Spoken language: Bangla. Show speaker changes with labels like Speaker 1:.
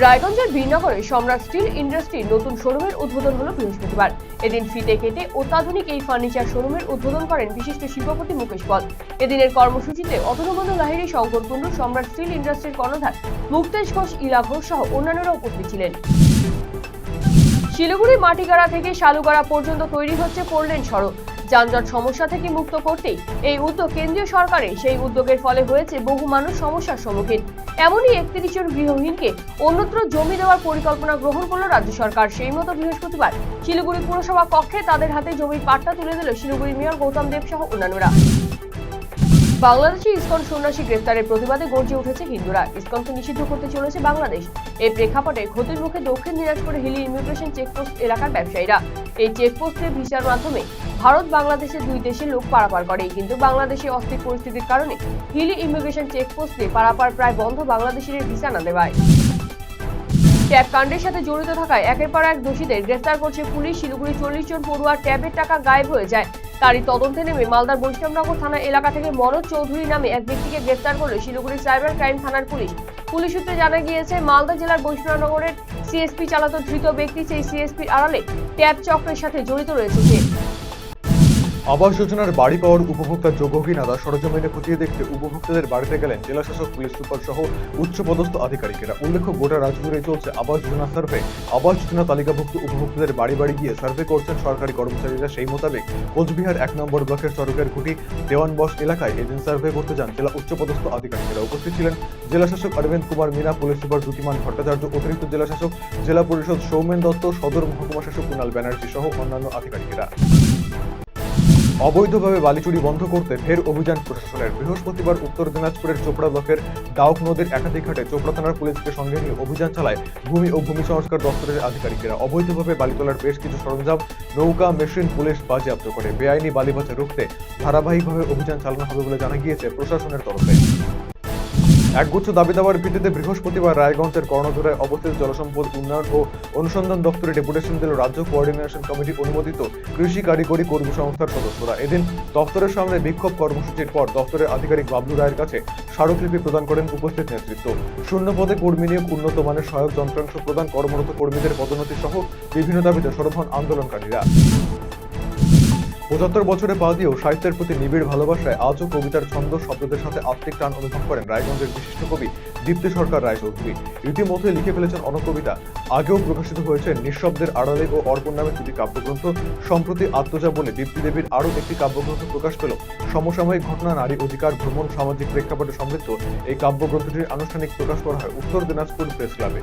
Speaker 1: রায়গঞ্জের বীরনগরে সম্রাট স্টিল ইন্ডাস্ট্রির নতুন শোরুমের উদ্বোধন হলো বৃহস্পতিবার। এদিন ফিতে কেটে অত্যাধুনিক এই ফার্নিচার শোরুমের উদ্বোধন করেন বিশিষ্ট শিল্পপতি মুকেশ পল। এদিনের কর্মসূচিতে অতনুবন্ধু লাহিড়ী, শঙ্কর কুণ্ডু, সম্রাট স্টিল ইন্ডাস্ট্রির কর্ণধার মুক্তেশ ঘোষ, ইলা ঘোষ সহ অন্যান্যরা উপস্থিত ছিলেন। শিলিগুড়ি মাটিগাড়া থেকে শালুগাড়া পর্যন্ত তৈরি হচ্ছে 4 লেন সড়ক। যানজট সমস্যা থেকে মুক্ত করতেই এই উদ্যোগ কেন্দ্রীয় সরকারের। সেই উদ্যোগের ফলে হয়েছে বহু মানুষ সমস্যার সম্মুখীন। এমনই 31 জন গৃহহীনকে অন্যত্র জমি দেওয়ার পরিকল্পনা গ্রহণ করল রাজ্য সরকার। সেই মতো বৃহস্পতিবার শিলিগুড়ি পুরসভা কক্ষে তাদের হাতে জমির পাট্টা তুলে দিল শিলিগুড়ি মেয়র গৌতম দেব সহ অন্যান্যরা। বাংলাদেশি ইসকন সন্ন্যাসী গ্রেফতারের প্রতিবাদে গর্জে উঠেছে হিন্দুরা। ইসকনকে নিষিদ্ধ করতে চলেছে বাংলাদেশ। এই প্রেক্ষাপটে ক্ষতির মুখে দক্ষিণ দিনাজপুরে হিলি ইমিগ্রেশন চেকপোস্ট এলাকার ব্যবসায়ীরা। এই চেকপোস্টে ভিসার মাধ্যমে ভারত বাংলাদেশের দুই দেশের লোক পারাপার করে, কিন্তু বাংলাদেশে অস্থির পরিস্থিতির কারণে হিলি ইমিগ্রেশন চেকপোস্টে পারাপার প্রায় বন্ধ বাংলাদেশিদের ভিসা না দেওয়ায়। ট্যাব কাণ্ডের সাথে জড়িত থাকায় একের পর এক দোষীদের গ্রেফতার করছে পুলিশ। শিলিগুড়ি 40 জন পড়ুয়ার ট্যাবের টাকা গায়েব হয়ে যায়। তারই তদন্তে নেমে মালদার বৈষ্ণবনগর থানা এলাকা থেকে মনোজ চৌধুরী নামে এক ব্যক্তিকে গ্রেফতার করল শিলিগুড়ি সাইবার ক্রাইম থানার পুলিশ। পুলিশ সূত্রে জানা গিয়েছে, মালদা জেলার বৈষ্ণবনগরের সিএসপি চালাত ধৃত ব্যক্তি সেই সিএসপির আড়ালে ট্যাব চক্রের সাথে জড়িত রয়েছে সে।
Speaker 2: আবাস যোজনার বাড়ি পাওয়ার উপভোক্তার যোগ্য কিনা তা সরজমিনে খতিয়ে দেখতে উপভোক্তাদের বাড়িতে গেলেন জেলা শাসক, পুলিশ সুপার সহ উচ্চপদস্থ আধিকারিকেরা। উল্লেখ্য, গোটা রাজ্য জুড়ে চলছে আবাস যোজনা সার্ভে। আবাস যোজনা তালিকাভুক্ত উপভোক্তাদের বাড়ি বাড়ি গিয়ে সার্ভে করছেন সরকারি কর্মচারীরা। সেই মোতাবেক কোচবিহার 1 নম্বর ব্লকের চরকের খুঁটি দেওয়ানবস এলাকায় এদিন সার্ভে করতে যান জেলা উচ্চপদস্থ আধিকারিকেরা। উপস্থিত ছিলেন জেলা শাসক অরবিন্দ কুমার মিনা, পুলিশ সুপার দ্যুতিমান ভট্টাচার্য, অতিরিক্ত জেলা শাসক জেলা পরিষদ সৌমেন দত্ত, সদর মহকুমা শাসক কুণাল ব্যানার্জি সহ অন্যান্য আধিকারিকেরা। অবৈধভাবে বালি চুরি বন্ধ করতে ফের অভিযান প্রশাসনের। বৃহস্পতিবার উত্তর দিনাজপুরের চোপড়া ব্লকের ডাউক নদীর একাধিক ঘাটে চোপড়া থানার পুলিশকে সঙ্গে নিয়ে অভিযান চালায় ভূমি ও ভূমি সংস্কার দপ্তরের আধিকারিকেরা। অবৈধভাবে বালি তোলার বেশ কিছু সরঞ্জাম, নৌকা, মেশিন পুলিশ বাজেয়াপ্ত করে বেআইনি বালি বাজার রুখতে ধারাবাহিকভাবে অভিযান চালানো হবে বলে জানা গিয়েছে প্রশাসনের তরফে। একগুচ্ছ দাবি দাবার ভিত্তিতে বৃহস্পতিবার রায়গঞ্জের কর্ণধরায় অবস্থিত জলসম্পদ উন্নয়ন ও অনুসন্ধান দপ্তরে ডেপুটেশন দিল রাজ্য কোঅর্ডিনেশন কমিটি অনুমোদিত কৃষি কারিগরি কর্মসংস্থার সদস্যরা। এদিন দপ্তরের সামনে বিক্ষোভ কর্মসূচির পর দপ্তরের আধিকারিক বাবলু রায়ের কাছে স্মারকলিপি প্রদান করেন উপস্থিত নেতৃত্ব। শূন্য পদে কর্মী নিয়োগ, উন্নত মানের সহায়ক যন্ত্রাংশ প্রদান, কর্মরত কর্মীদের পদোন্নতি সহ বিভিন্ন দাবিতে সরব হন আন্দোলনকারীরা। 75 বছরে পা দিয়েও সাহিত্যের প্রতি নিবিড় ভালোবাসায় আজও কবিতার ছন্দ শব্দদের সাথে আত্মিক টান অনুভব করেন রায়গঞ্জের বিশিষ্ট কবি দীপ্তি সরকার রায়চৌধুরী। ইতিমধ্যে লিখে ফেলেছেন অনেক কবিতা। আগেও প্রকাশিত হয়েছে নিঃশব্দের আড়ালে ও অর্পণ নামে 2টি কাব্যগ্রন্থ। সম্প্রতি আত্মজা বলে দীপ্তি দেবীর আরও একটি কাব্যগ্রন্থ প্রকাশ পেল। সমসাময়িক ঘটনা, নারী অধিকার, ভ্রমণ, সামাজিক প্রেক্ষাপটে সমৃদ্ধ এই কাব্যগ্রন্থটির আনুষ্ঠানিক প্রকাশ করা হয় উত্তর দিনাজপুর প্রেস ক্লাবে।